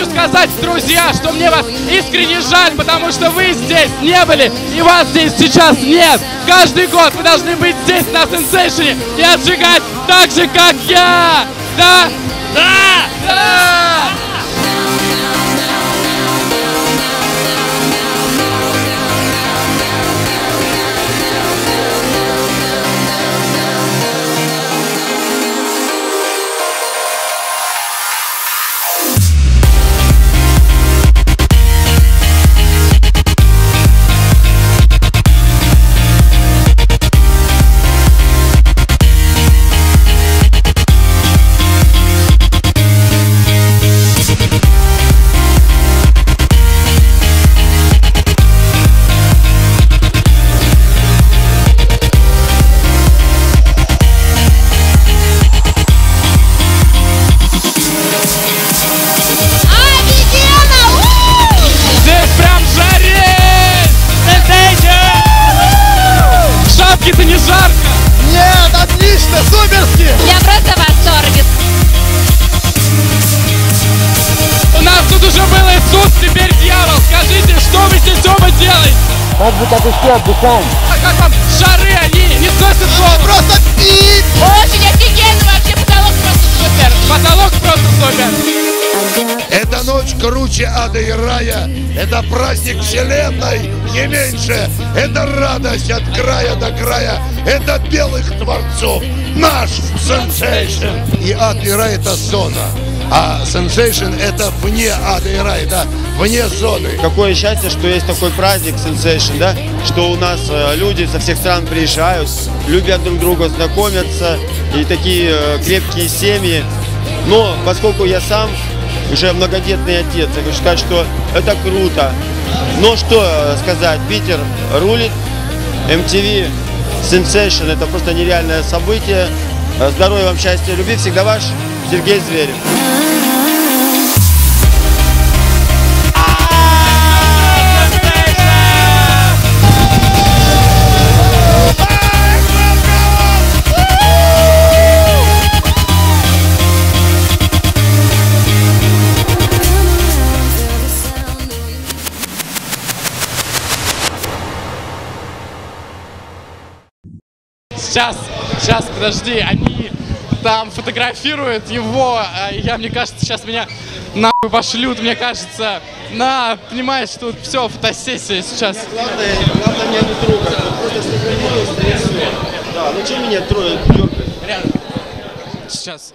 хочу сказать, друзья, что мне вас искренне жаль, потому что вы здесь не были, и вас здесь сейчас нет. Каждый год вы должны быть здесь на Сенсейшене и отжигать так же, как я. Да? Да! Да! Это не жарко? Нет, отлично, суперски! Я просто в восторге. У нас тут уже был Иисус, теперь дьявол. Скажите, что вы здесь оба делаете? Как бы так еще отдыхаем. А как вам шары, они не сносят голову? Просто пип! Очень офигенно, вообще потолок просто супер. Потолок просто супер. Эта ночь круче ада и рая. Это праздник вселенной, не меньше. Это радость от края до края. Это белых творцов. Наш Сенсейшен. И ад и рай — это зона. А Сенсейшен — это вне ада и рая, да, вне зоны. Какое счастье, что есть такой праздник Сенсейшен, да, что у нас люди со всех стран приезжают, любят друг друга, знакомятся, и такие крепкие семьи. Но поскольку я сам уже многодетный отец, я хочу сказать, что это круто. Но что сказать, Питер рулит, MTV, Sensation — это просто нереальное событие. Здоровья вам, счастья, любви, всегда ваш Сергей Зверев. Сейчас, подожди, они там фотографируют его, мне кажется, сейчас меня нахуй пошлют, мне кажется, понимаешь, тут все, фотосессия сейчас. Главное меня не трогать, просто сфотографировался и все. Да, ну что меня дергать? Реально. Сейчас.